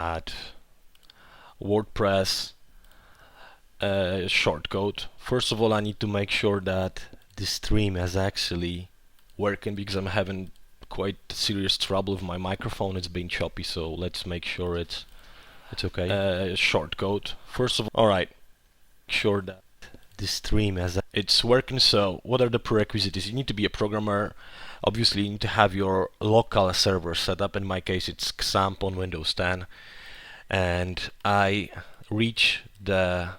add WordPress shortcode. First of all, I need to make sure that the stream is actually working, because I'm having quite serious trouble with my microphone. It's been choppy, so let's make sure it's okay. Shortcode. First of all, right, make sure that the stream it's working. So what are the prerequisites? You need to be a programmer. Obviously, you need to have your local server set up. In my case, it's XAMPP on Windows 10, and I reach the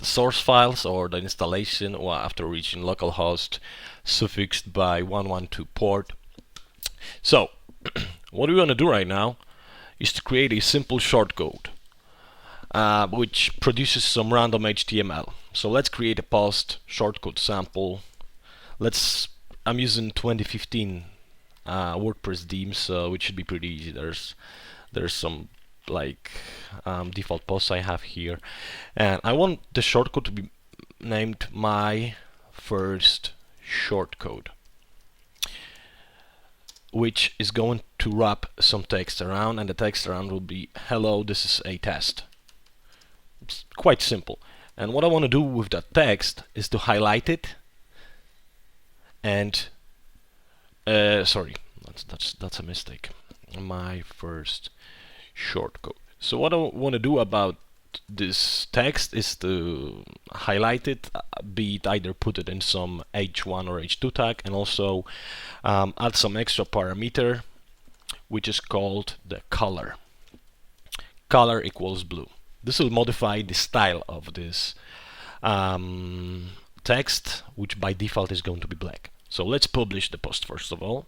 source files or the installation after reaching localhost suffixed by 112 port. So what we want to do right now is to create a simple shortcode which produces some random HTML. So let's create a post shortcode sample. I'm using 2015 WordPress theme, so it should be pretty easy. There's some like default posts I have here, and I want the shortcode to be named my first shortcode, which is going to wrap some text around, and the text around will be hello, this is a test. It's quite simple. And what I want to do with that text is to highlight it and sorry, that's a mistake. My first shortcode. So what I want to do about this text is to highlight it, be it either put it in some h1 or h2 tag, and also add some extra parameter which is called the color. Color equals blue. This will modify the style of this text, which by default is going to be black. So let's publish the post first of all,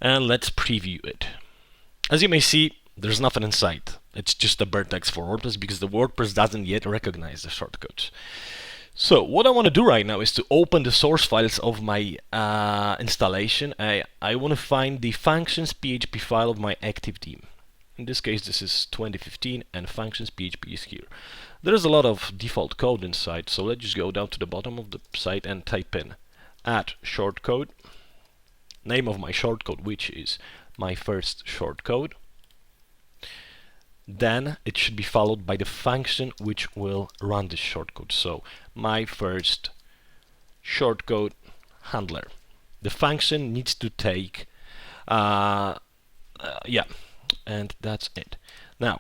and let's preview it. As you may see, there's nothing inside. It's just a bird text for WordPress, because the WordPress doesn't yet recognize the shortcodes. So what I want to do right now is to open the source files of my installation. I want to find the functions PHP file of my active theme. In this case, this is 2015, and functions PHP is here. There's a lot of default code inside, so let's just go down to the bottom of the site and type in add shortcode, name of my shortcode, which is my first shortcode. Then it should be followed by the function which will run this shortcode. So my first shortcode handler. The function needs to take yeah, and that's it. Now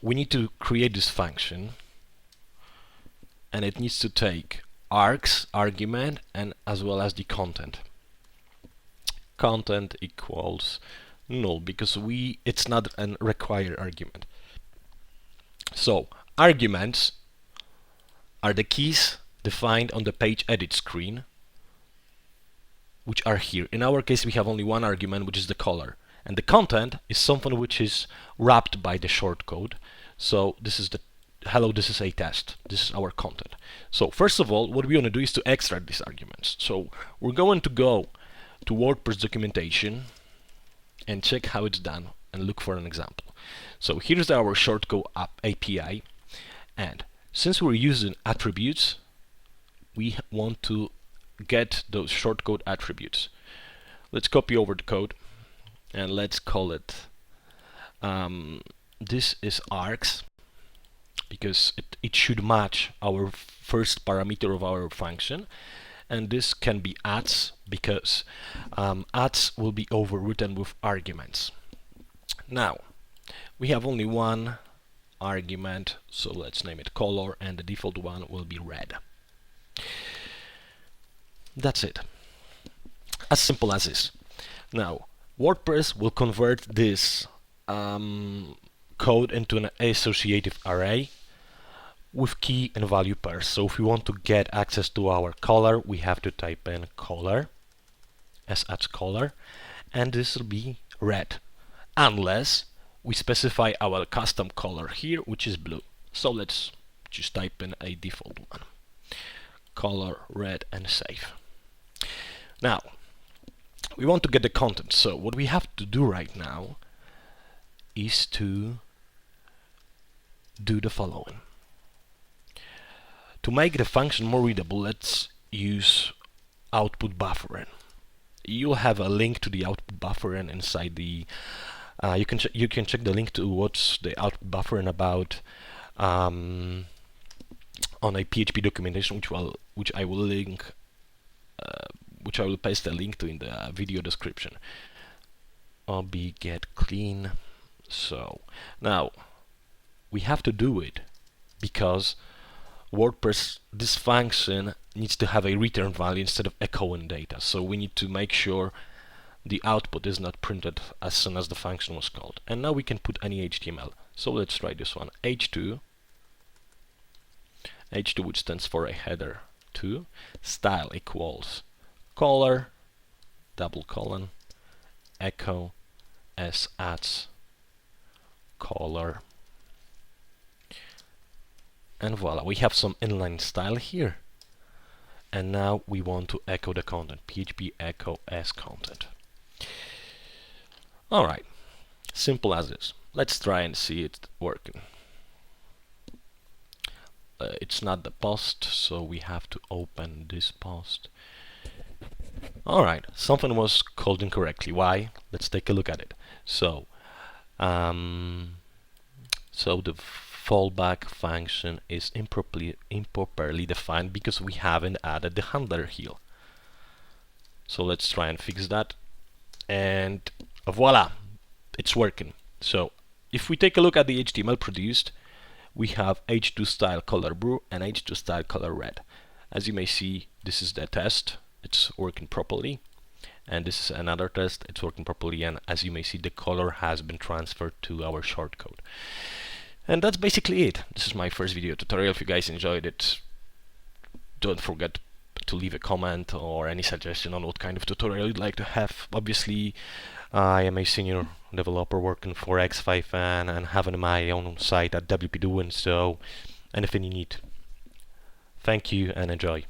we need to create this function, and it needs to take args argument and as well as the content. Content equals null, because it's not a required argument. So arguments are the keys defined on the page edit screen, which are here. In our case, we have only one argument, which is the color, and the content is something which is wrapped by the shortcode. So this is the hello, this is a test. This is our content. So first of all, what we want to do is to extract these arguments. So we're going to go to WordPress documentation and check how it's done and look for an example. So here's our shortcode API, and since we're using attributes, we want to get those shortcode attributes. Let's copy over the code and let's call it this is args, because it should match our first parameter of our function, and this can be adds, because adds will be overwritten with arguments. Now we have only one argument, so let's name it color, and the default one will be red. That's it. As simple as this. Now WordPress will convert this code into an associative array with key and value pairs. So if we want to get access to our color, we have to type in color as color, and this will be red, unless we specify our custom color here, which is blue. So let's just type in a default one, color red, and save. Now we want to get the content, so what we have to do right now is to do the following. To make the function more readable, let's use output buffering. you'll have a link to the output buffer, and inside the you can check the link to what's the output buffer and about on a PHP documentation, which I will link, which I will paste a link to in the video description. ob get clean. So now we have to do it because WordPress, this function needs to have a return value instead of echoing data. So we need to make sure the output is not printed as soon as the function was called. And now we can put any HTML. So let's try this one. H2, which stands for a header 2, style equals color, double colon, echo s adds color. And voila, we have some inline style here. And now we want to echo the content, PHP echo s content. Alright, simple as this. Let's try and see it working. It's not the post, so we have to open this post. Alright, something was called incorrectly. Why? Let's take a look at it. So the fallback function is improperly defined because we haven't added the handler here. So let's try and fix that. And voila, it's working. So if we take a look at the HTML produced, we have h2 style color blue and h2 style color red. As you may see, this is the test, it's working properly, and this is another test, it's working properly, and as you may see, the color has been transferred to our shortcode. And that's basically it. This is my first video tutorial. If you guys enjoyed it, don't forget to leave a comment or any suggestion on what kind of tutorial you'd like to have. Obviously, I am a senior developer working for X5N and having my own site at WP Doing, so anything you need. Thank you and enjoy.